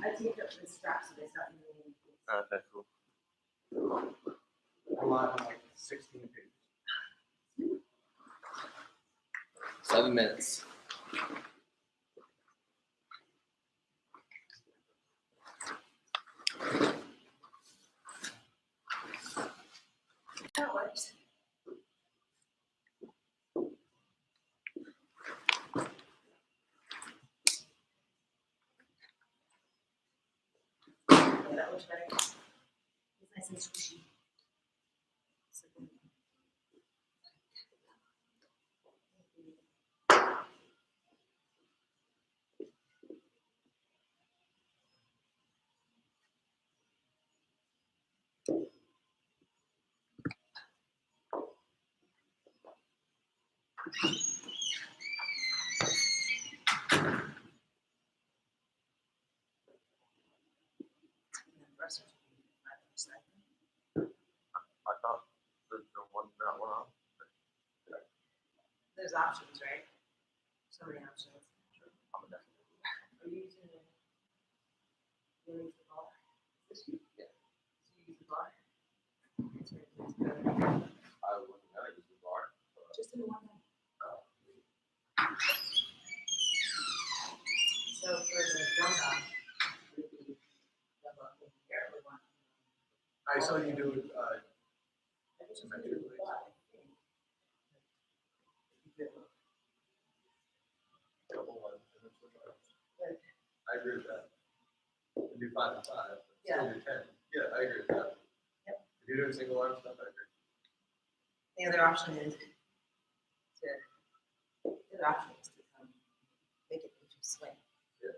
I taped up the straps so they stop moving. Okay, cool. A lot of like 16 pages. 7 minutes. That works. Yeah, that looks better. It's nice and squishy. I thought the one that went off. There's options, right? So many options. I'm a definitely. Are you using the bar? Yeah. So you use the bar? I wouldn't know it was the bar. Just in the one. So for the drum dog, it would be double up in here, we want. I saw you do it I just symmetrically. do the bar, I think. double one. And then switch arms. But I agree with that. You do 5 and 5. Yeah. Still do 10. Yeah, I agree with that. Yep. If you're doing single arm stuff, I agree. the other option is to make it into swing. Yeah.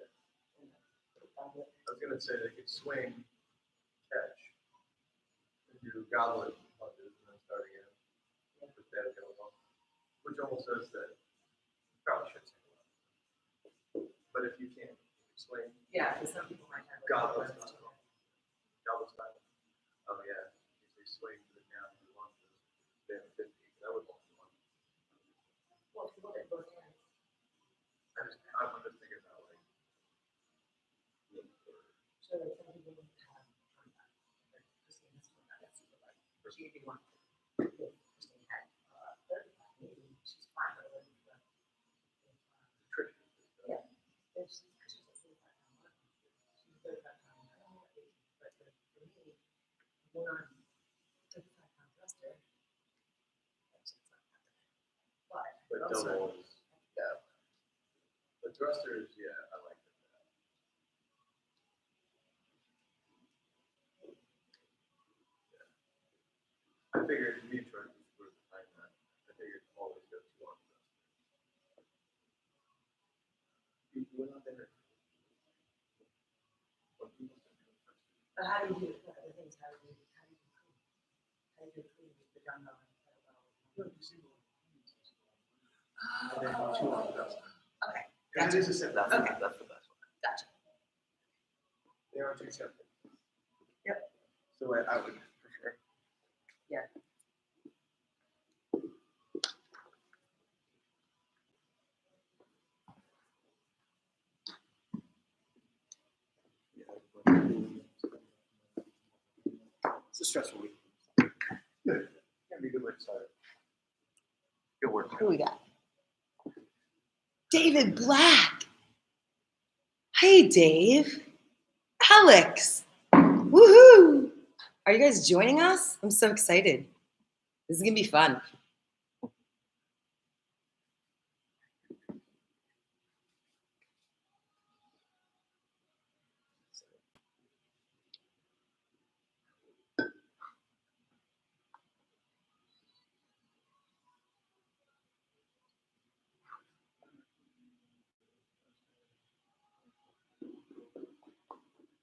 And goblet. I was gonna say they could swing, catch, and do goblet lunges and then start again. Yeah. With that elbow, which almost says that you probably should single arm. But if you can't swing, Yeah, because some people might have. goblet style. Goblet style. Oh yeah, usually swing to the down to one to then 50. That would want one. Well, if you look at both hands. I'm just thinking about like. So like some people have Christine's that's super light. She could do one. Christine had 35, maybe she's fine, but it wasn't Tricky. yeah. She's 35 pounds. She's 35 pounds. I don't know what age, but for me, one on 35-pound thruster, that's just not happening. But also, double is. go. The thrusters, yeah, I like that. I figured me and Jordan were behind that. I figured always go 2 on thruster. We're not there. What people say thruster. But how do you do it? The thing is, how do you do clean? How do you do clean with the dumbbell and kettlebell? No, you single. And then 2 on thruster. Okay, Because it is a simple. That's Okay. that's the best one. gotcha. They are 2 separate. Yep. So I would prefer. Yeah. It's a stressful week. Good. Gonna be a good way to start it. Good work. Who we got? David Black. Hey, Dave. Alex. Woohoo! Are you guys joining us? I'm so excited. This is gonna be fun.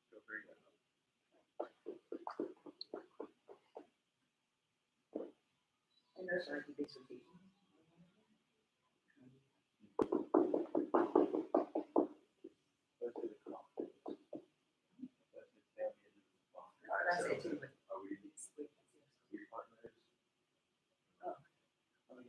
Feel free. And those are the big rotations. Let's do the comp. Let's do family and the bond. That's it too, but Are we partners? Oh. Oh, yeah.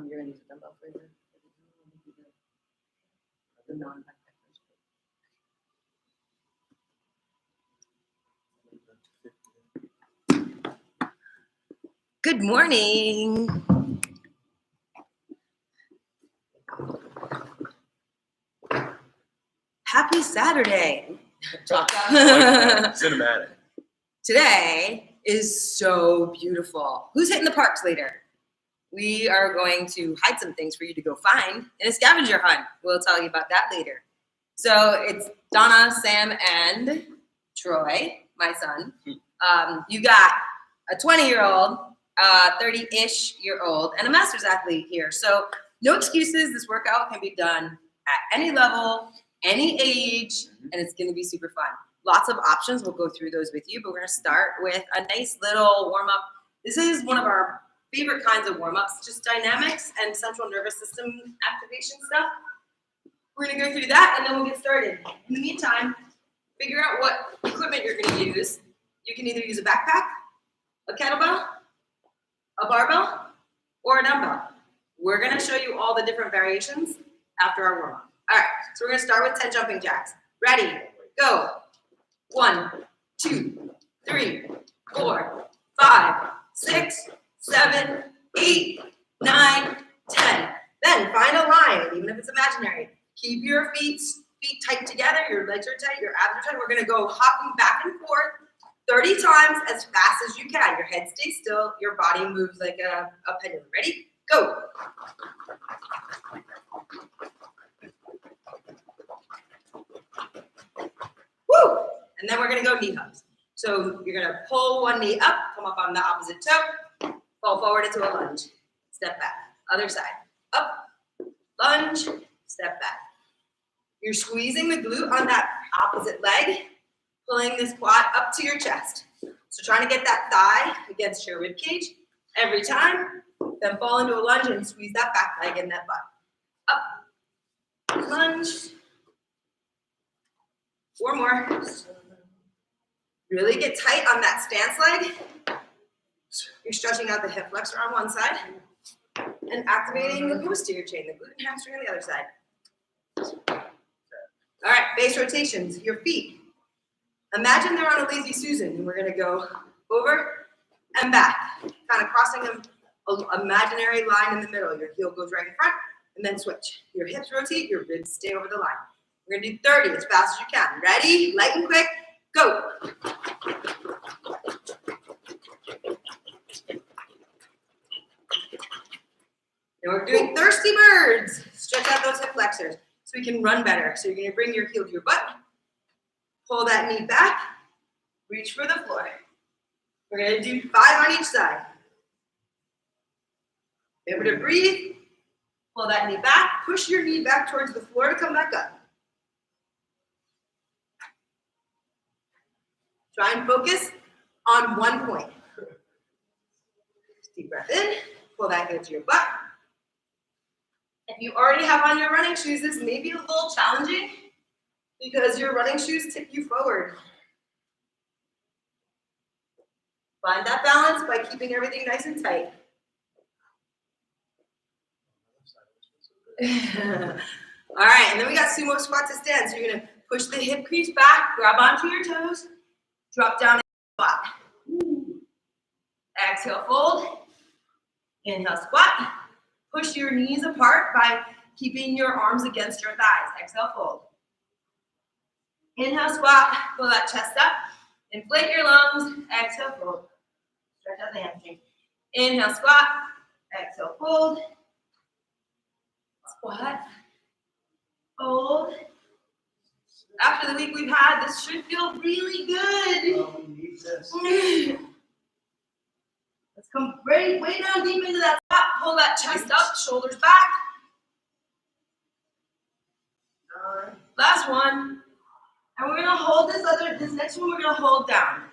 You're gonna use a dumbbell for the non-backpack version. Good morning. Happy Saturday. Cinematic. Today is so beautiful. Who's hitting the parks later? We are going to hide some things for you to go find in a scavenger hunt. We'll tell you about that later. So it's Donna, Sam, and Troy, my son. You got a 20-year-old, 30-ish-year-old, and a master's athlete here. So no excuses. This workout can be done at any level, any age, and it's going to be super fun. Lots of options. We'll go through those with you, but we're going to start with a nice little warm-up. This is one of our favorite kinds of warm-ups, just dynamics and central nervous system activation stuff. We're going to go through that, and then we'll get started. In the meantime, figure out what equipment you're going to use. You can either use a backpack, a kettlebell, a barbell, or a dumbbell. We're going to show you all the different variations after our warm-up. All right, so we're going to start with 10 jumping jacks. Ready, go. 1, 2, 3, 4, 5, 6, 7, 8, 9, 10. Then find a line, even if it's imaginary. Keep your feet tight together, your legs are tight, your abs are tight. We're gonna go hopping back and forth 30 times as fast as you can. Your head stays still, your body moves like a pendulum. Ready? Go. Woo! And then we're gonna go knee hugs. So you're gonna pull one knee up, come up on the opposite toe, fall forward into a lunge. Step back. Other side. Up, lunge, step back. You're squeezing the glute on that opposite leg, pulling this quad up to your chest. So trying to get that thigh against your rib cage every time. Then fall into a lunge and squeeze that back leg in that butt. Up, lunge. 4 more. Really get tight on that stance leg. You're stretching out the hip flexor on one side and activating the posterior chain, the glute and hamstring on the other side. All right, base rotations, your feet. Imagine they're on a lazy Susan, and we're gonna go over and back, kind of crossing an imaginary line in the middle. Your heel goes right in front, and then switch. Your hips rotate, your ribs stay over the line. We're gonna do 30 as fast as you can. Ready, light and quick, go. Now we're doing thirsty birds. Stretch out those hip flexors so we can run better. So you're gonna bring your heel to your butt, pull that knee back, reach for the floor. We're gonna do 5 on each side. Remember to breathe, pull that knee back, push your knee back towards the floor to come back up. Try and focus on one point. Deep breath in, pull that heel to your butt. If you already have on your running shoes, this may be a little challenging because your running shoes tip you forward. Find that balance by keeping everything nice and tight. All right, and then we got sumo squat to stand. So you're gonna push the hip crease back, grab onto your toes, drop down and squat. Exhale, fold. Inhale, squat. Push your knees apart by keeping your arms against your thighs. Exhale, fold. Inhale, squat. Pull that chest up. Inflate your lungs. Exhale, fold. Stretch out the hamstring. Inhale, squat. Exhale, fold. Squat. Fold. After the week we've had, this should feel really good. Oh, we need this. Let's come way down deep into that squat. Pull that chest up, shoulders back. Last one. And we're gonna hold this next one we're gonna hold down.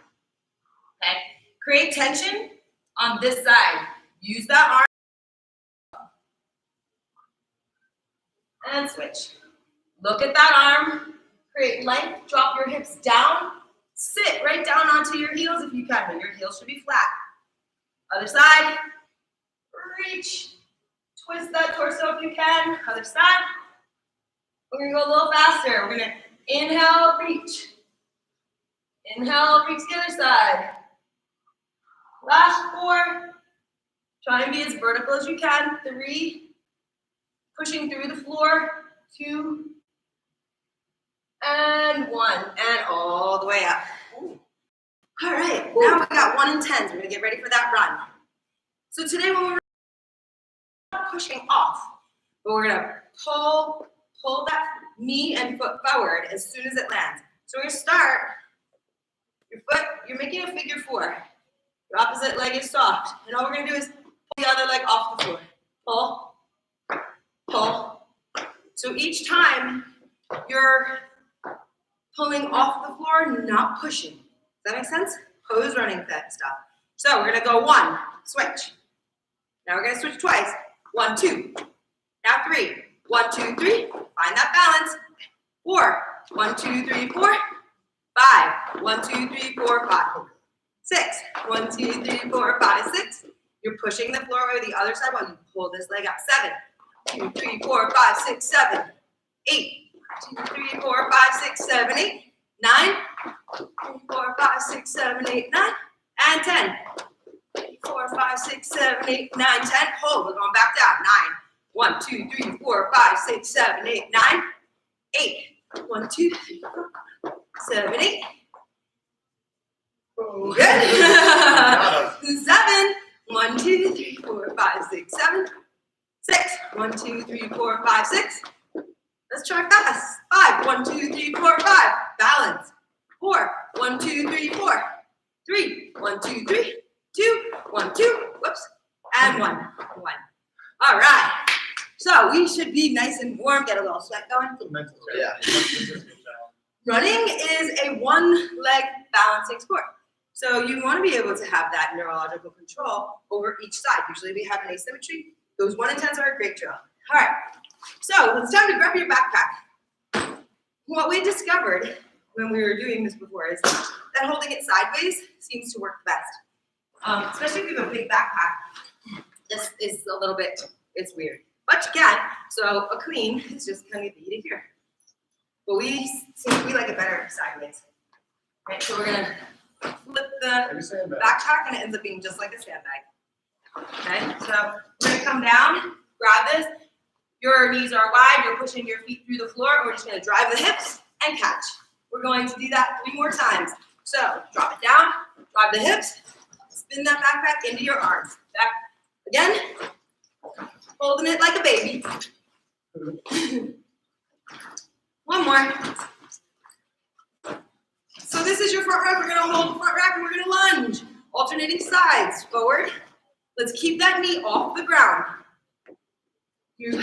Okay? Create tension on this side. Use that arm. And switch. Look at that arm. Create length. Drop your hips down. Sit right down onto your heels if you can, but your heels should be flat. Other side. Reach. Twist that torso if you can. Other side. We're gonna go a little faster. We're gonna inhale, reach. Inhale, reach the other side. Last 4. Try and be as vertical as you can. 3. Pushing through the floor. 2. And 1. And all the way up. All right, now we got 1 and 10s. We're gonna get ready for that run. So today when we're pushing off, but we're gonna pull that knee and foot forward as soon as it lands. So we're gonna start, your foot, you're making a figure 4. Your opposite leg is soft. And all we're gonna do is pull the other leg off the floor. Pull, pull. So each time you're pulling off the floor, not pushing. Does that make sense? Pose running stuff. So we're gonna go 1, switch. Now we're gonna switch twice. 1, 2. Now 3. 1, 2, 3. Find that balance. 4. 1, 2, 3, 4. 5. 1, 2, 3, 4, 5. 6. 1, 2, 3, 4, 5, 6. You're pushing the floor over the other side while you pull this leg up. 7. 2, 3, 4, 5, 6, 7. 8. 2, 3, 4, 5, 6, 7, 8. 9. 3, 4, 5, 6, 7, 8, 9. And 10. 4, 5, 6, 7, 8, 9, 10. Hold. We're going back down. 9. 1, 2, 3, 4, 5, 6, 7, 8, 9. 8. 1, 2, 3, 4, 7, 8. Good. 7. 1, 2, 3, 4, 5, 6, 7. 6. 1, 2, 3, 4, 5, 6. Let's try fast. 5. 1, 2, 3, 4, 5. Balance. 4. 1, 2, 3, 4. 3. 1, 2, 3. 2. 1, 2. Whoops. And 1. 1. All right. So we should be nice and warm. Get a little sweat going. Yeah. Running is a one-leg balancing sport. So you want to be able to have that neurological control over each side. Usually we have an asymmetry. Those 1 and 10s are a great drill. All right. So it's time to grab your backpack. What we discovered when we were doing this before is that holding it sideways seems to work best. Especially if you have a big backpack. This is a little bit, it's weird. But you can. So a queen is just kind of be to here. But we like it better sideways. Right, so we're gonna flip the backpack and it ends up being just like a sandbag. Okay, so we're gonna come down, grab this. Your knees are wide, you're pushing your feet through the floor. We're just gonna drive the hips and catch. We're going to do that 3 more times. So drop it down, drive the hips, spin that backpack into your arms. Back again, holding it like a baby. 1 more. So this is your front rack. We're gonna hold the front rack and we're gonna lunge. Alternating sides, forward. Let's keep that knee off the ground. You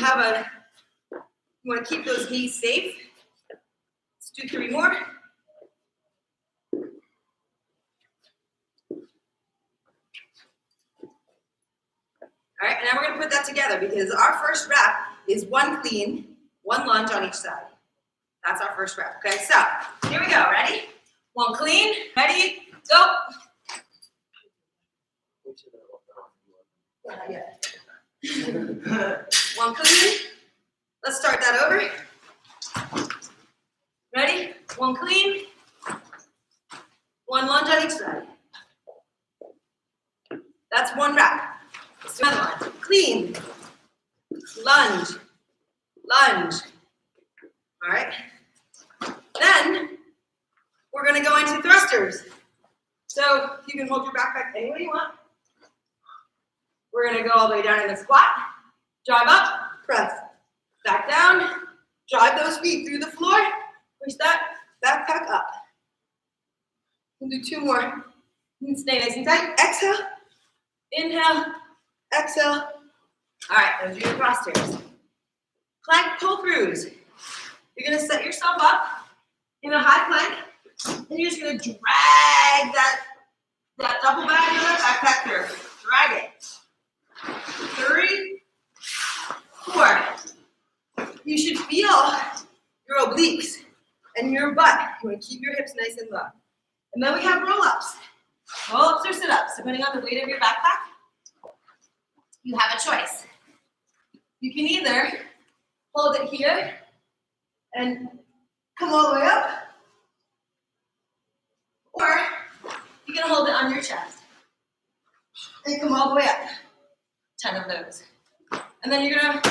wanna keep those knees safe. Let's do 3 more. All right, and now we're gonna put that together because our first rep is 1 clean, 1 lunge on each side. That's our first rep, okay? So, here we go, ready? 1 clean, ready, go. Yeah. 1 clean. Let's start that over. Ready? 1 clean. 1 lunge on each side. That's 1 rep. Let's do another one. Clean. Lunge. Lunge. All right. Then we're going to go into thrusters. So you can hold your backpack any way you want. We're going to go all the way down in the squat. Drive up, press. Back down. Drive those feet through the floor. Push that backpack up. We'll do 2 more. You can stay nice and tight. Exhale. Inhale. Exhale. All right, those are your thrusters. Plank pull-throughs. You're going to set yourself up in a high plank, and you're just going to drag that double bag of that backpack through. Drag it. 3, 4. You should feel your obliques and your butt. You want to keep your hips nice and low. And then we have roll-ups. Roll-ups or sit-ups, depending on the weight of your backpack. You have a choice. You can either hold it here and come all the way up, or you can hold it on your chest and come all the way up. 10 of those. And then you're gonna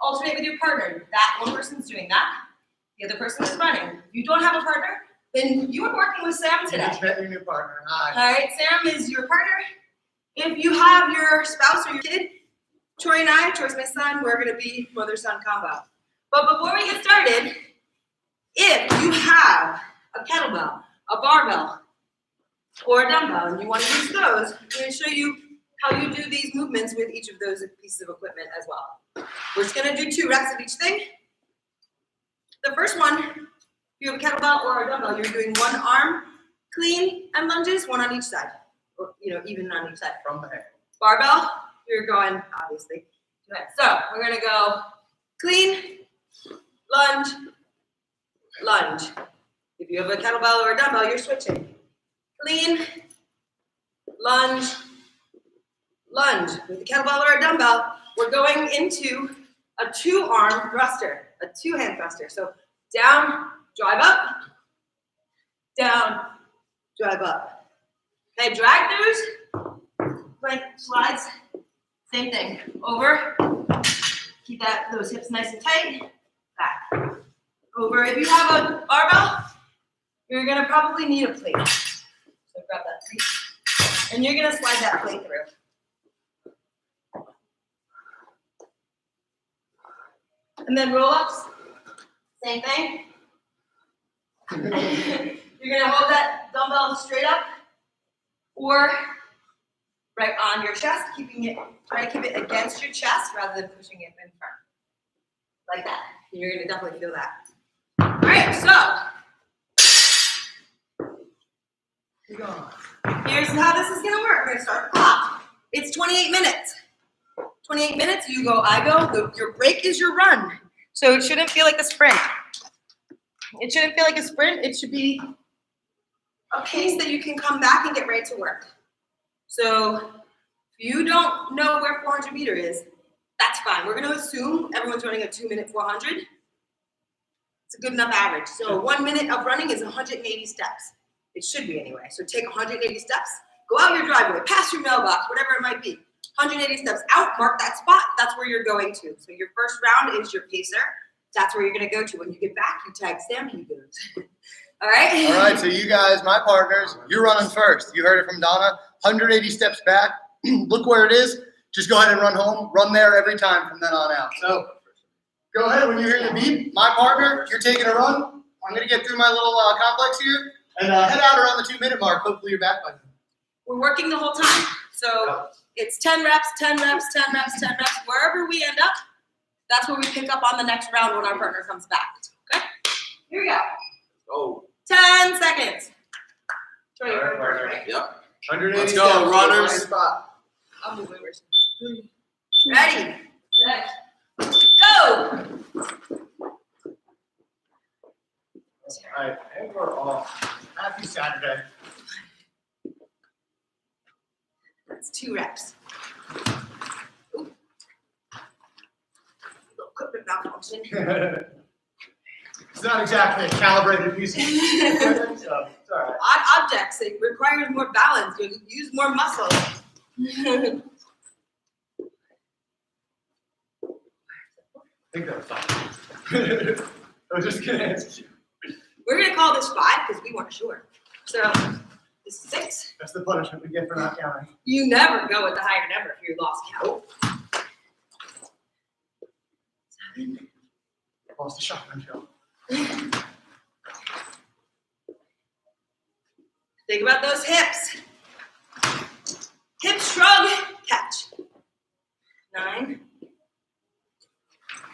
alternate with your partner. That one person's doing that, the other person is running. If you don't have a partner, then you are working with Sam today. You met your new partner. Hi. All right, Sam is your partner. If you have your spouse or your kid, Troy and I, Troy's my son, we're gonna be mother-son combo. But before we get started, if you have a kettlebell, a barbell, or a dumbbell, and you want to use those, I'm going to show you how you do these movements with each of those pieces of equipment as well. We're just going to do 2 reps of each thing. The first one, if you have a kettlebell or a dumbbell, you're doing 1 arm clean and lunges, 1 on each side, or even on each side. From the head. Barbell, you're going obviously. So we're going to go clean, lunge, lunge. If you have a kettlebell or a dumbbell, you're switching. Clean, lunge, lunge. With a kettlebell or a dumbbell, we're going into a 2-arm thruster, a 2-hand thruster. So down, drive up, down, drive up. Okay, drag throughs, plank slides, same thing. Over, keep those hips nice and tight, back. Over. If you have a barbell, you're gonna probably need a plate. So grab that plate, and you're gonna slide that plate through. And then roll-ups, same thing. You're gonna hold that dumbbell straight up, or right on your chest, try to keep it against your chest rather than pushing it in front. Like that. You're gonna definitely feel that. All right, so here's how this is gonna work. We're gonna start the clock. It's 28 minutes. 28 minutes, you go, I go. Your break is your run. So it shouldn't feel like a sprint. It shouldn't feel like a sprint. It should be a pace that you can come back and get ready to work. So if you don't know where 400 meter is, that's fine. We're gonna assume everyone's running a 2-minute 400. It's a good enough average. So 1 minute of running is 180 steps. It should be anyway. So take 180 steps, go out your driveway, past your mailbox, whatever it might be. 180 steps out, mark that spot. That's where you're going to. So your first round is your pacer. That's where you're going to go to. When you get back, you tag Sam, he goes. All right? All right, so you guys, my partners, you're running first. You heard it from Donna. 180 steps back. Look where it is. Just go ahead and run home. Run there every time from then on out. So go ahead. When you hear the beep, my partner, you're taking a run. I'm going to get through my little complex here and head out around the 2-minute mark. Hopefully you're back by then. We're working the whole time. So it's 10 reps, 10 reps, 10 reps, 10 reps. Wherever we end up, that's where we pick up on the next round when our partner comes back. Okay? Here we go. Oh. 10 seconds. Troy, All you're right, partner. right? Yep. 180 Let's go, steps. runners. Spot. I'll move over. Ready, set, Go! All right, and we're off. Happy Saturday. That's 2 reps. Ooh. Little equipment malfunction. It's not exactly a calibrated piece of equipment, so it's all right. Odd objects, it requires more balance. You use more muscle. I think that was fine. I was just gonna ask you. We're gonna call this 5 because we weren't sure. So this is 6. That's the punishment we get for not counting. You never go with the higher number if you lost count. 7. Lost the shotgun shell. Think about those hips. Hip shrug, catch. 9.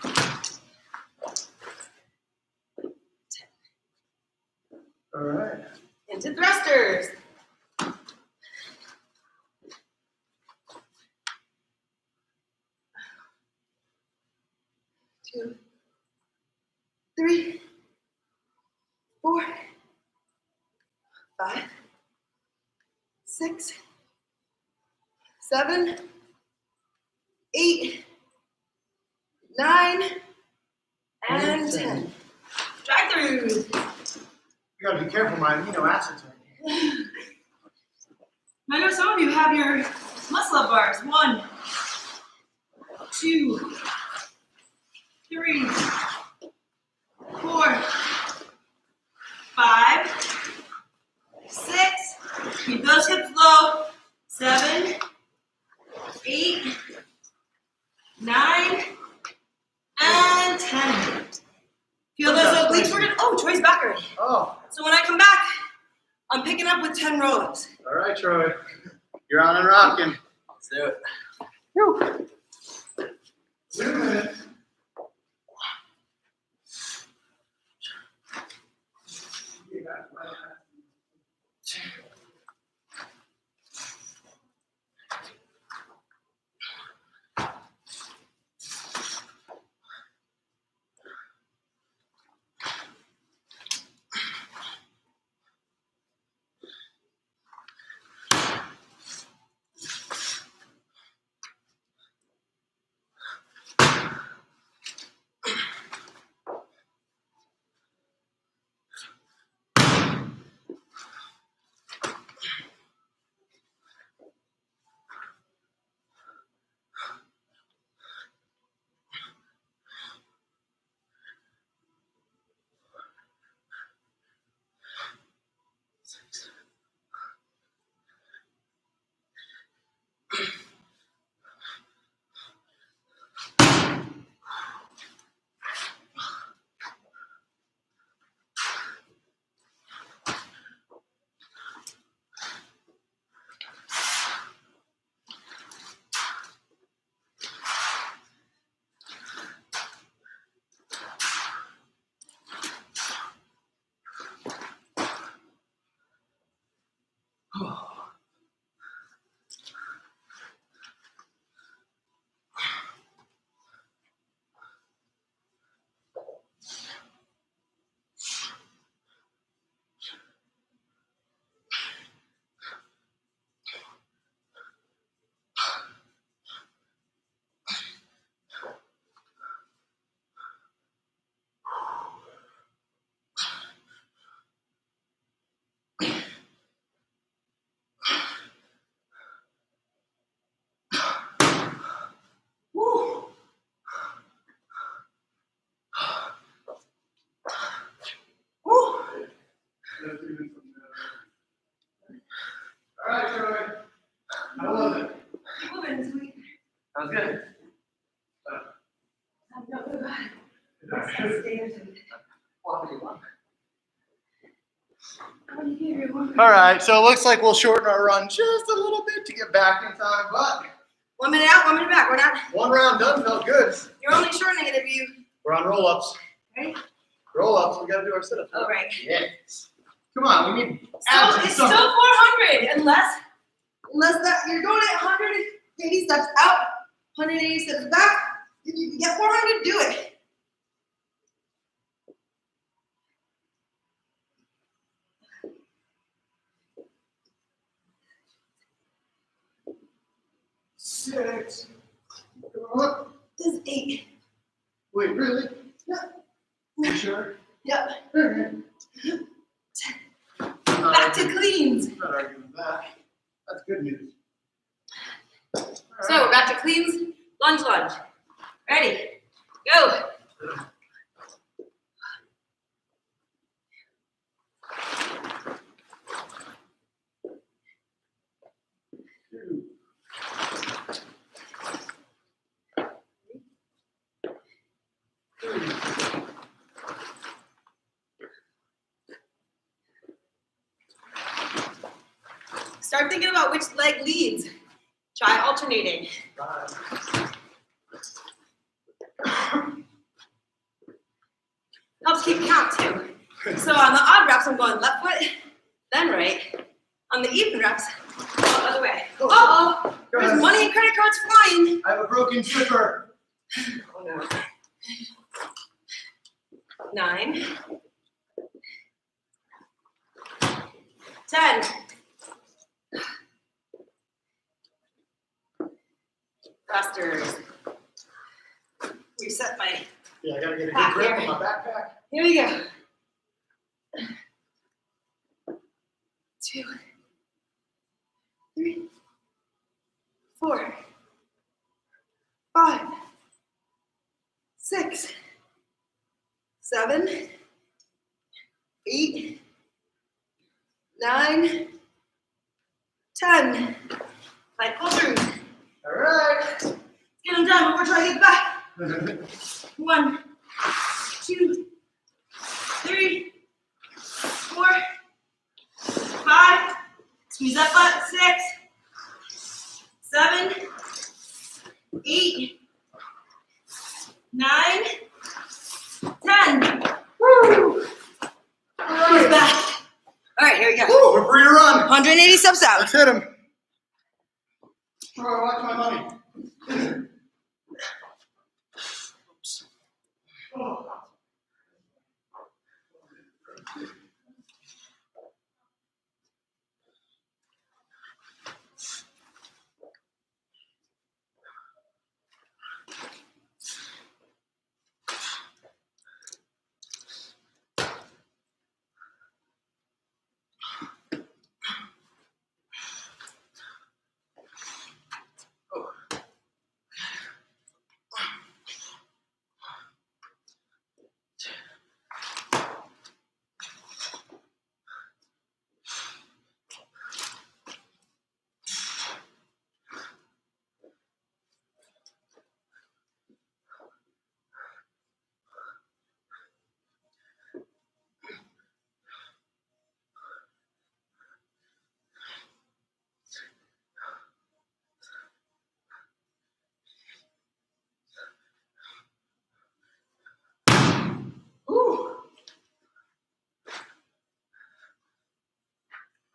10. All right. Into thrusters. 2, 3, 4, 5, 6, 7, 8, 9, and 10. Drive through. You gotta be careful, my amino acids are here. I know some of you have your muscle up bars. 1, 2, 3, 4, 5, 6. Keep those hips low. 7, 8, 9, and 10. Feel those obliques working? Oh, Troy's back already. Oh, So when I come back, I'm picking up with 10 roll-ups. all right, Troy. You're on and rocking. Let's do it. Whew. Wait a minute. All right, Troy. I love it. Moving this week. That was good. I'm not good at All right, so it looks like we'll shorten our run just a little bit to get back in time, but 1 minute out, 1 minute back. We're not. one round done felt good. You're only shortening it if you. We're on roll-ups. Ready? Roll-ups, we gotta do our sit-ups. Oh, right. Yes. Come on, we need So abs and it's still something. 400 unless that you're going at 180 steps out, 180 steps back. If you can get 400, do it. Six. Come on. This is 8. Wait, really? Yeah. You sure? Yep. Alright. Back to cleans. Not arguing with that. That's good news. So we're back to cleans, lunge. Ready? Go. Start thinking about which leg leads. Try alternating. Helps keep count too. So on the odd reps, I'm going left foot, then right. On the even reps, go the other way. Uh-oh, there's money and credit cards flying. I have a broken slipper. Oh no. 9. 10. Thrusters. Reset my. Yeah, I gotta get a good grip on my backpack. Here we go. 2, 3, 4, 5, 6, 7, 8, 9, 10. Like pull through. All right. Get them done before trying to get back. 1, 2, 3, 4, 5. Squeeze that butt. 6, 7, 8, 9, 10. Woo! He's back. All right, here we go. Woo, we're free to run. 180 steps out. Let's hit him. Oh, watch my money. Oh.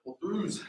We'll booze.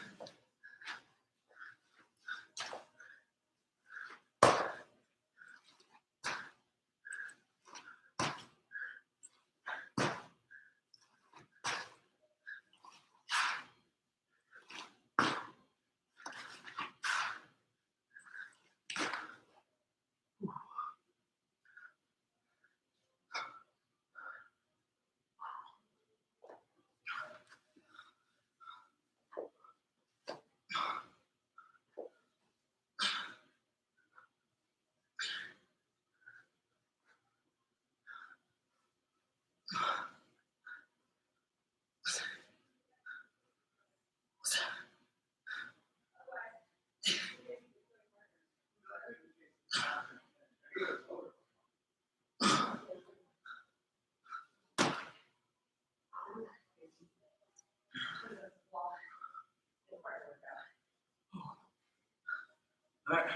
All right,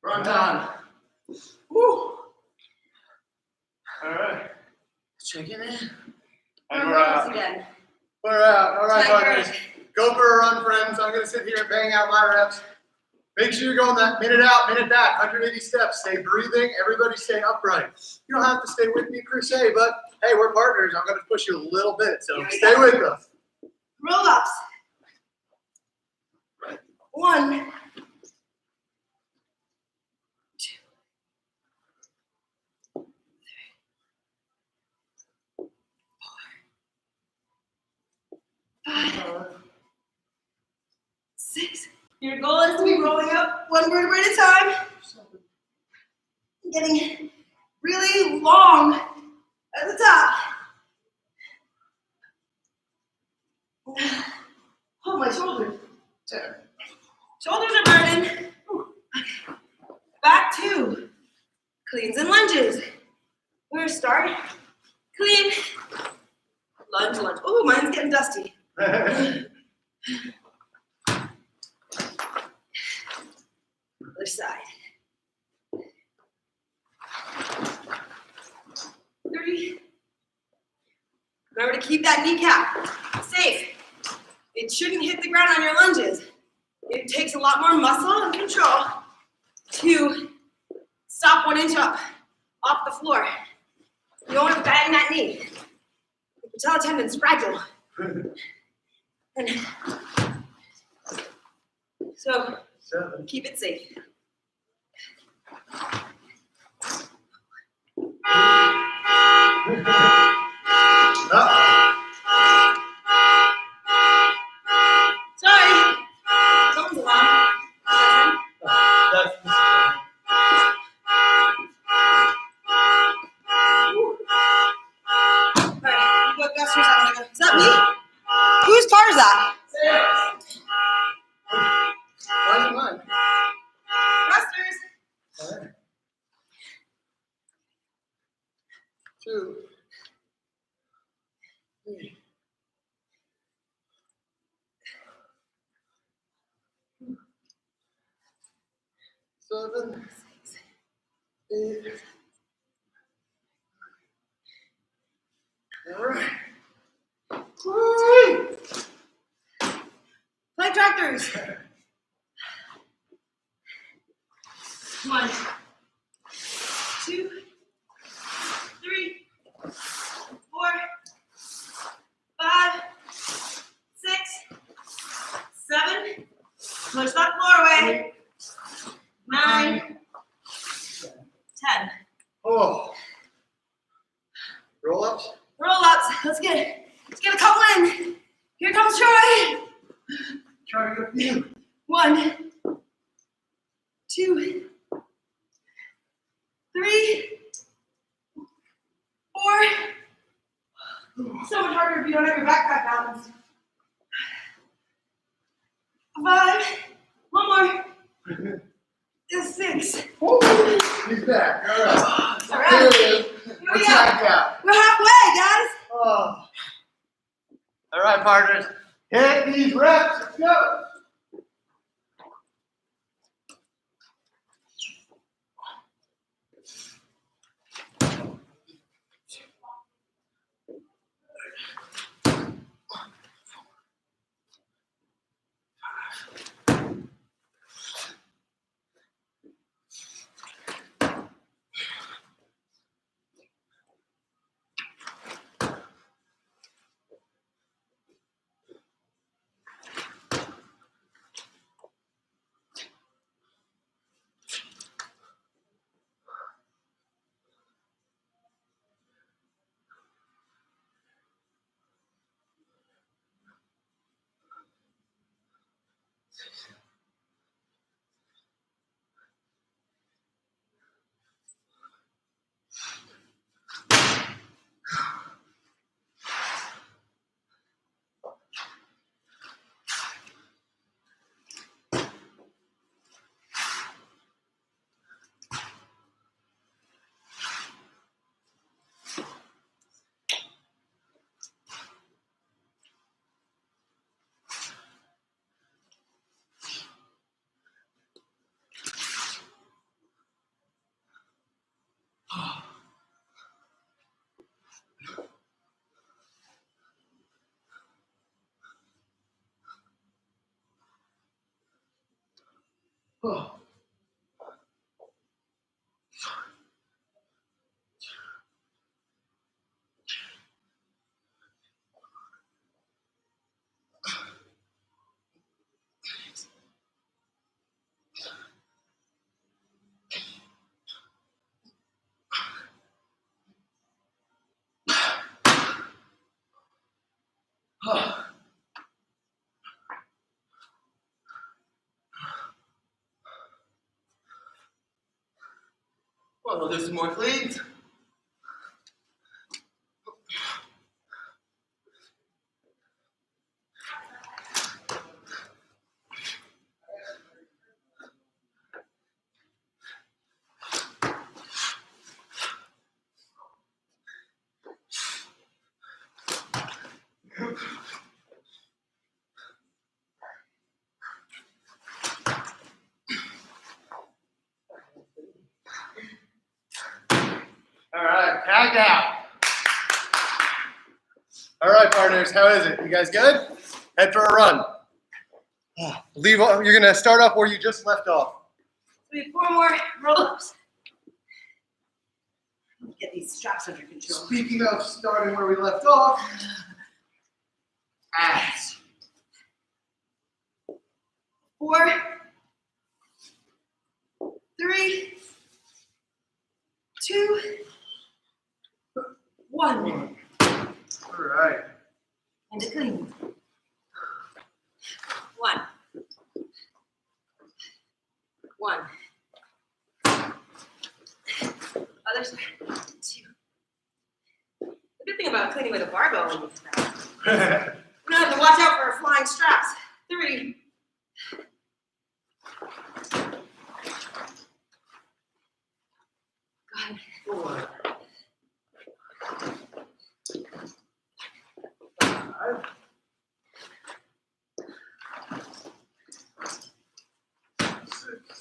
run time. Woo! All right, checking in. And we're out. Again. We're out. All right, Tiger. partners. Go for a run, friends. I'm gonna sit here and bang out my reps. Make sure you're going that minute out, minute back, 180 steps. Stay breathing. Everybody stay upright. You don't have to stay with me per se, but hey, we're partners. I'm going to push you a little bit, so stay with us. Roll-ups. 1, 2, 3, 4, 5, 6. Your goal is to be rolling up one vertebrae at a time. Getting really long at the top. Oh, my shoulders. Shoulders are burning. Back to cleans and lunges. We're gonna start clean, lunge, lunge. Oh, mine's getting dusty. Other side. 3. Remember to keep that kneecap safe. It shouldn't hit the ground on your lunges. It takes a lot more muscle and control to stop 1 inch up off the floor. You don't want to bang that knee. The patella tendon's fragile. And so keep it safe. Sorry. Someone's alarm. Is that me? Whose car is that? Mine. Thrusters. 2, 3. 7, 8. All right. Plank tractors. 1, 2, 3, 4, 5, 6, 7. Push that floor away. 9, 10. Oh. Roll ups. Roll-ups. Let's get a couple in. Here comes Troy. Try to go for you. 1, 2, 3, 4. So much harder if you don't have your backpack balance. 5. 1 more. 6. He's back. All right. All right. Here it is. Here we We're go. tagged out. We're halfway, guys. Oh. All right, partners. Hit these reps. Let's go. Oh. Well, we'll do some more cleans. All right, tagged out. All right, partners, how is it? You guys good? Head for a run. You're gonna start off where you just left off. We have 4 more roll-ups. Get these straps under control. Speaking of starting where we left off, abs. 4, 3, 2, 1. All right. And a clean. 1. 1. Other side. 2. The good thing about cleaning with a barbell when you do that, you don't have to watch out for flying straps. 3. God. 4. 5. 6.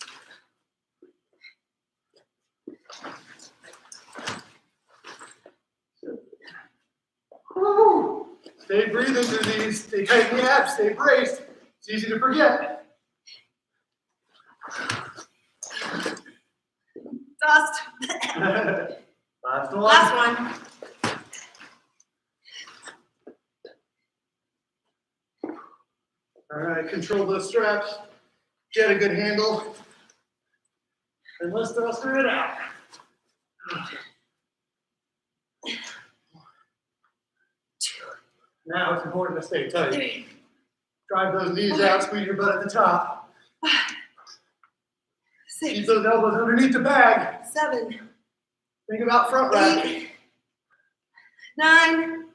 Woo. Stay breathing through these. Stay tight in the abs. Stay braced. It's easy to forget. Dust. Last one. Last one. All right, control those straps. Get a good handle. And let's thruster it out. Now it's important to stay tight. 3. Drive those knees out, squeeze your butt at the top. 6. Keep those elbows underneath the bag. 7. Think about front rack. 8. 9.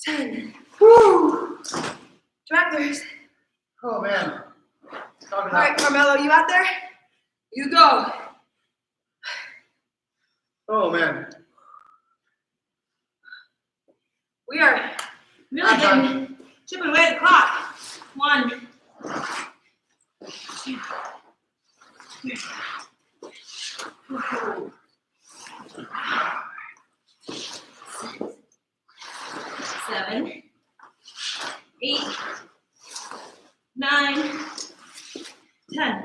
10. Woo! Directors. Oh man. All right, Carmelo, you out there? You go. Oh man. We are really getting chipping away at the clock. 1, 2, 3, 4, 6, 7, 8, 9, 10.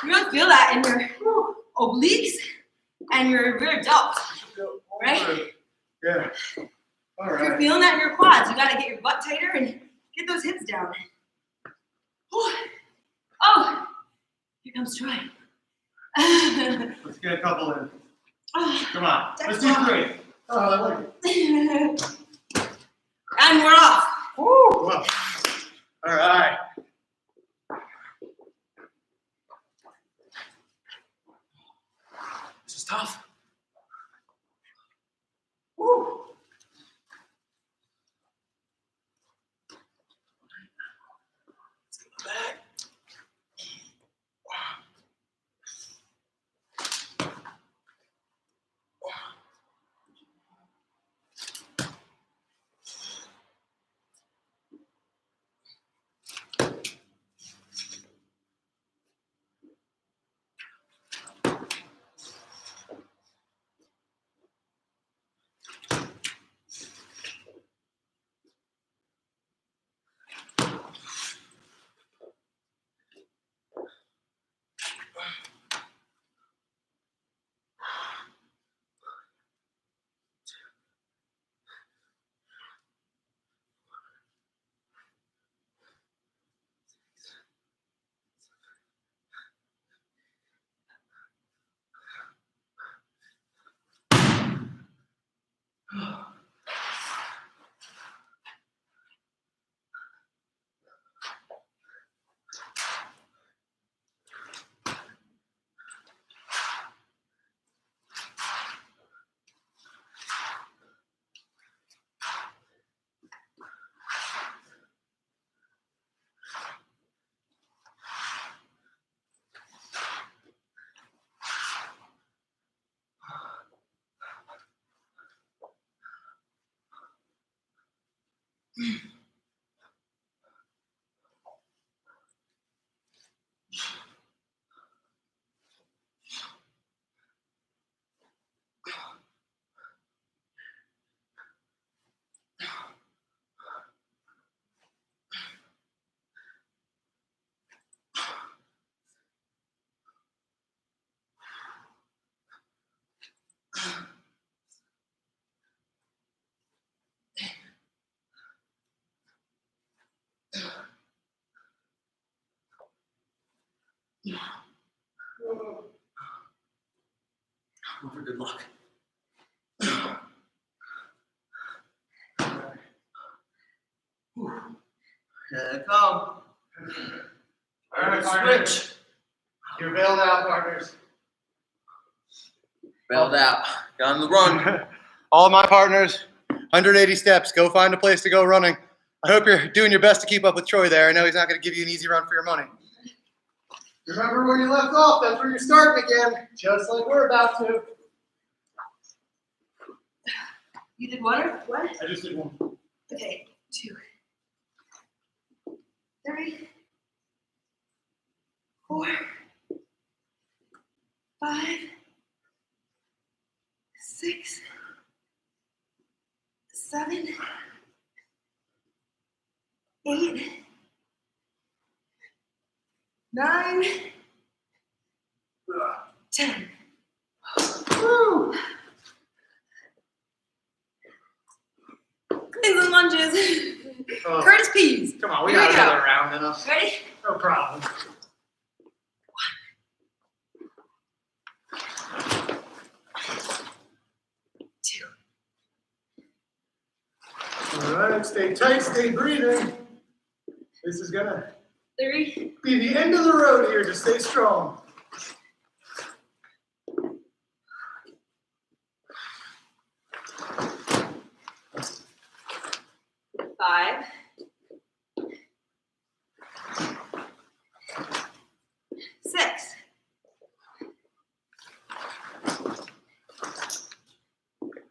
You really feel that in your obliques and your rear delts, right? Yeah. All If you're right. feeling that in your quads, you gotta get your butt tighter and get those hips down. Oh, here comes Troy. Let's get a couple in. Come on. Let's do 3. Oh, I like it. And we're off. Woo! Well, all right. This is tough. Woo! Let's get the bag. For good luck. Here they come. All right, switch. You're bailed out, partners. Bailed out. Got on the run. All of my partners, 180 steps. Go find a place to go running. I hope you're doing your best to keep up with Troy there. I know he's not going to give you an easy run for your money. Remember where you left off. That's where you're starting again, just like we're about to. You did one or what? I just did one. Okay, 2, 3, 4, 5, 6, 7, 8, 9, 10. Woo! Cleans and lunges. Oh, Curtis peas. come on, we Here got we go. another round in us. Ready? No problem. 2. All right, stay tight, stay breathing. This is gonna 3. be the end of the road here. Just stay strong. 5. 6.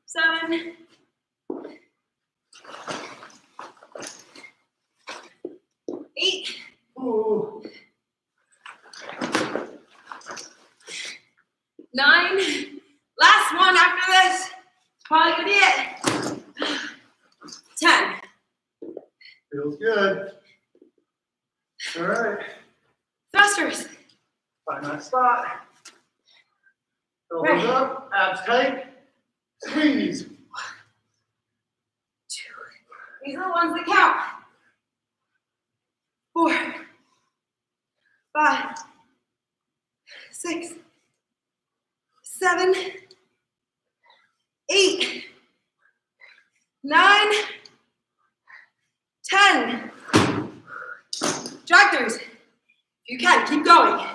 7. 8. Ooh. 9. Last one after this. Probably gonna be it. 10. Feels good. All right, Thrusters. find that spot. Elbows Right. up, abs tight. Squeeze. 2. These are the ones that count. 4. 5. 6. 7. 8. 9. 10. Tractors. If you can, keep going.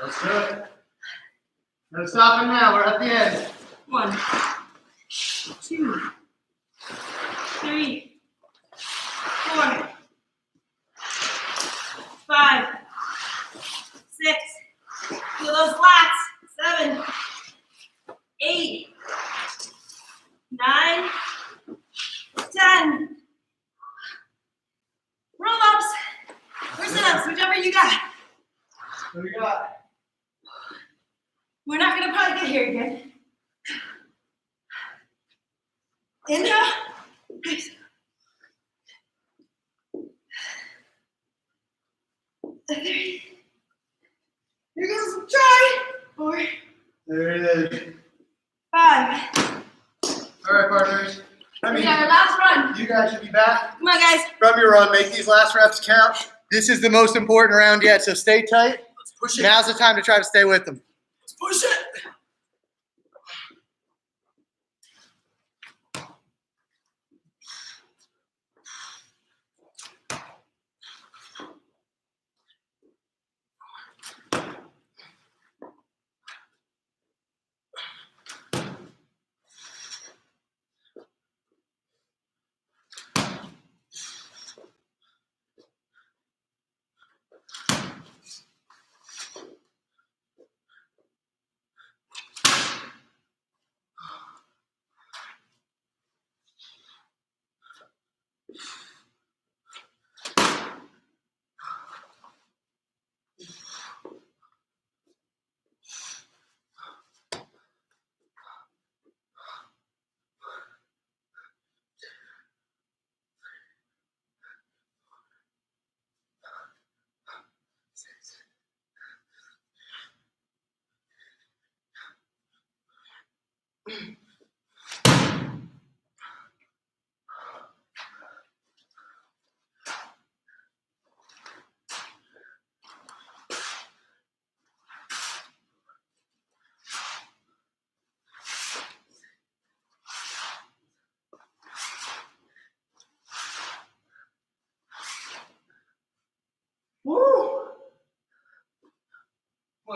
Let's do it. No stopping now. We're at the end. 1, 2, 3, 4, 5, 6. Feel those lats. 7, 8, 9, 10. Roll ups or sit ups, whichever you got. What do we got? We're not gonna probably get here again. Inhale. Nice. 3. Here goes. Try. 4, There it is. 5. All right, partners. We got our last run. You guys should be back Come on, guys. from your run. Make these last reps count. This is the most important round yet, so stay tight. Let's push it. Now's the time to try to stay with them. Let's push it.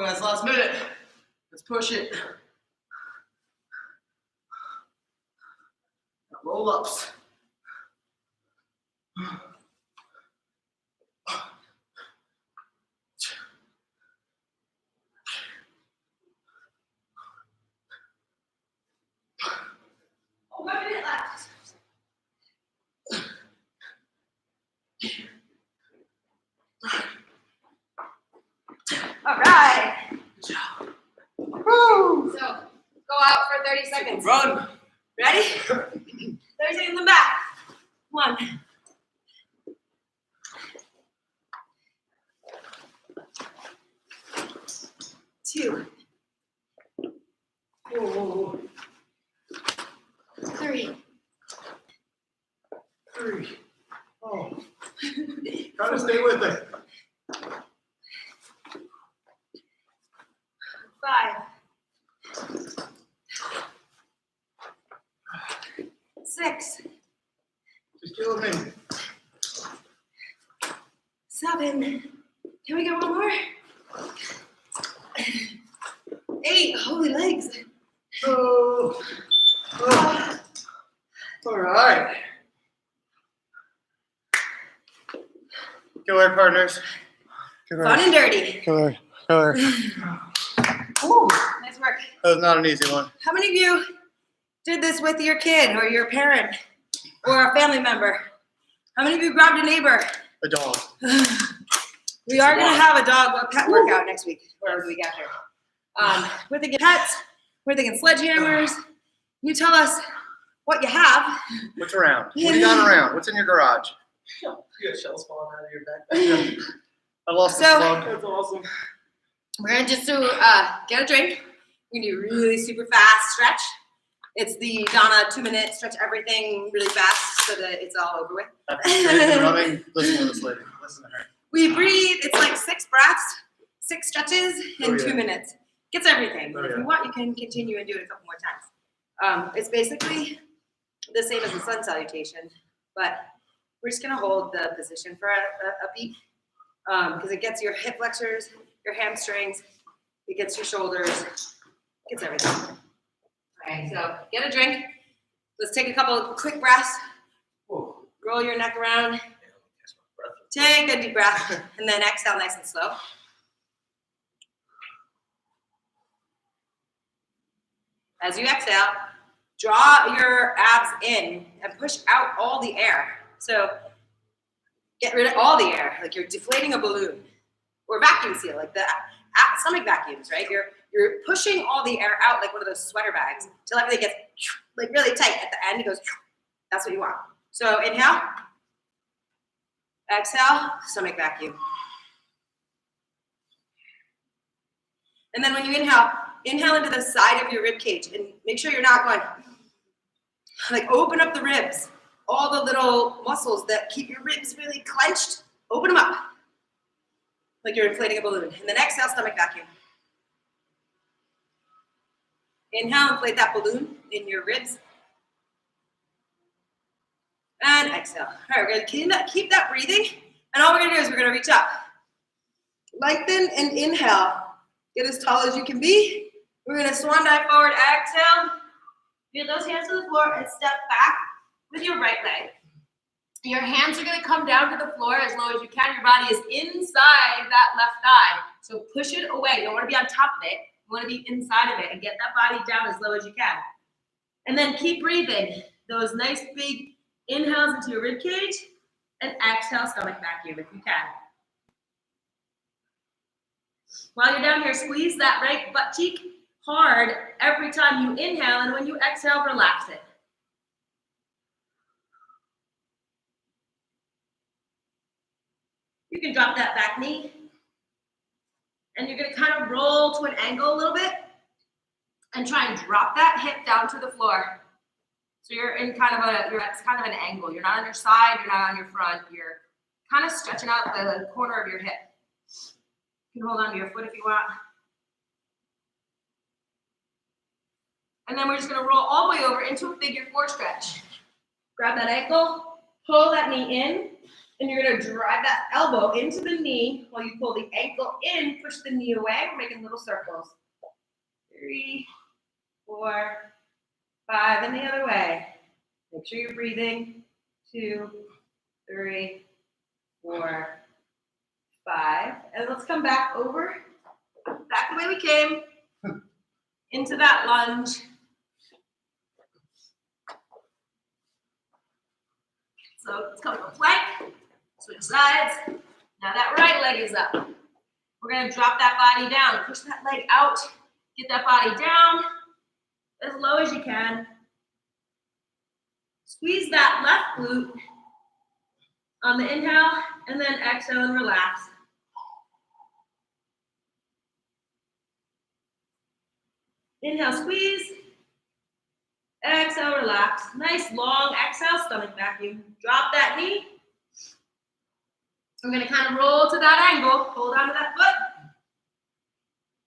Oh, that's last minute. Let's push it. Roll ups. Oh, 1 minute left. All right. Woo. So go out for 30 seconds. Run. Ready? 30 seconds and back. 1. 2. 3. 3. Oh. Try to stay with it. 5. 6. Just deal with me. 7. Can we get one more? 8. Holy legs. Oh. Oh. All right. Good work, partners. Good work. Fun and dirty. Good work. Good work. Ooh, nice work. That was not an easy one. How many of you did this with your kid or your parent or a family member? How many of you grabbed a neighbor? A dog. We are going to have a pet workout next week or the week after. We're thinking pets. We're thinking sledgehammers. You tell us what you have. What's around? What do you got around? What's in your garage? You got shells falling out of your backpack. I lost the So- slug. That's awesome. We're going to just do, get a drink. We're going to do a really super fast stretch. It's the Donna 2-minute stretch everything really fast so that it's all over with. After you're running, listen to this lady. Listen to her. We breathe. It's like 6 breaths, 6 stretches in Oh, yeah. 2 minutes. Gets everything. Oh, If yeah. you want, you can continue and do it a couple more times. It's basically the same as the sun salutation, but we're just going to hold the position for a beat because it gets your hip flexors, your hamstrings, it gets your shoulders, gets everything. All right, so get a drink. Let's take a couple of quick breaths. Roll your neck around. Take a deep breath and then exhale nice and slow. As you exhale, draw your abs in and push out all the air. So get rid of all the air, like you're deflating a balloon or vacuum seal, like the stomach vacuums, right? You're pushing all the air out like one of those sweater bags till everything gets like really tight. At the end, it goes, that's what you want. So inhale, exhale, stomach vacuum. And then when you inhale into the side of your rib cage and make sure you're not going, like open up the ribs, all the little muscles that keep your ribs really clenched, open them up, like you're inflating a balloon. And then exhale, stomach vacuum. Inhale, inflate that balloon in your ribs. And exhale. All right, we're gonna keep that breathing. And all we're gonna do is we're gonna reach up. Lengthen and inhale. Get as tall as you can be. We're gonna swan dive forward, exhale. Get those hands to the floor and step back with your right leg. Your hands are gonna come down to the floor as low as you can. Your body is inside that left thigh. So push it away. You don't wanna be on top of it. You wanna be inside of it and get that body down as low as you can. And then keep breathing. Those nice big inhales into your rib cage and exhale, stomach vacuum if you can. While you're down here, squeeze that right butt cheek hard every time you inhale, and when you exhale, relax it. You can drop that back knee, and you're gonna kind of roll to an angle a little bit, and try and drop that hip down to the floor. So you're in it's kind of an angle. You're not on your side, you're not on your front. You're kind of stretching out the corner of your hip. You can hold on to your foot if you want. And then we're just gonna roll all the way over into a figure 4 stretch. Grab that ankle, pull that knee in, And you're gonna drive that elbow into the knee while you pull the ankle in, push the knee away. We're making little circles. 3, 4, 5, and the other way. Make sure you're breathing. 2, 3, 4, 5. And let's come back over, back the way we came, into that lunge. So let's come to a plank, switch sides. Now that right leg is up. We're gonna drop that body down, push that leg out, get that body down as low as you can. Squeeze that left glute on the inhale, and then exhale and relax. Inhale, squeeze. Exhale, relax. Nice long exhale, stomach vacuum. Drop that knee. I'm gonna kind of roll to that angle. Hold on to that foot.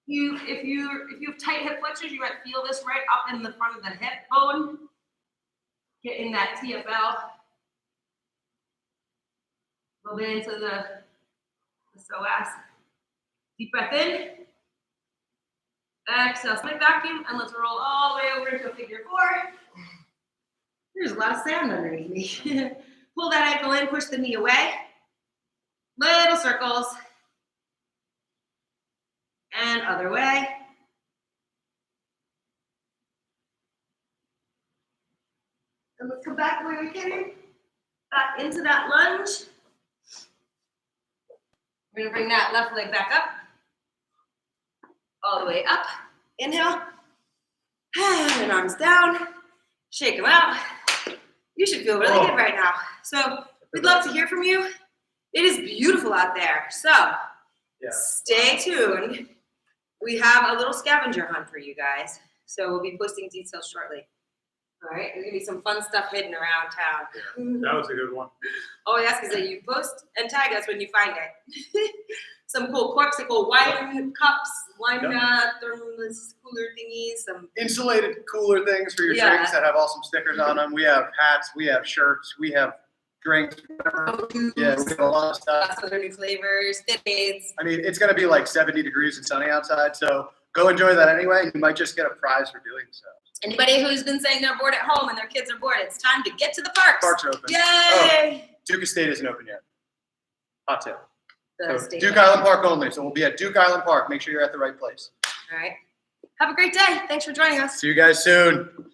If you have tight hip flexors, you might feel this right up in the front of the hip bone. Get in that TFL. A little bit into the psoas. Deep breath in. Exhale, stomach vacuum, and let's roll all the way over into a figure 4. There's a lot of sand underneath me. Pull that ankle in, push the knee away. Little circles. And other way. And let's come back the way we came. Back into that lunge. We're gonna bring that left leg back up. All the way up. Inhale. And arms down. Shake them out. You should feel really good right now. So we'd love to hear from you. It is beautiful out there. So stay tuned. We have a little scavenger hunt for you guys. So we'll be posting details shortly. All right, there's gonna be some fun stuff hidden around town. That was a good one. Oh, yes, because you post and tag us when you find it. Some cool corksicle wine cups, wine thermos cooler thingies, some Insulated cooler things for your drinks that have awesome stickers on them. We have hats, we have shirts, we have drinks. Yeah, we have a lot of stuff. lots of other new flavors, thin-aids. I mean, it's going to be like 70 degrees and sunny outside, so go enjoy that anyway. You might just get a prize for doing so. Anybody who's been saying they're bored at home and their kids are bored, it's time to get to the parks. Parks are open. Yay! Duke Estate isn't open yet. Hot tip. The So state Duke park. Island Park only. So we'll be at Duke Island Park. Make sure you're at the right place. All right. Have a great day. Thanks for joining us. See you guys soon.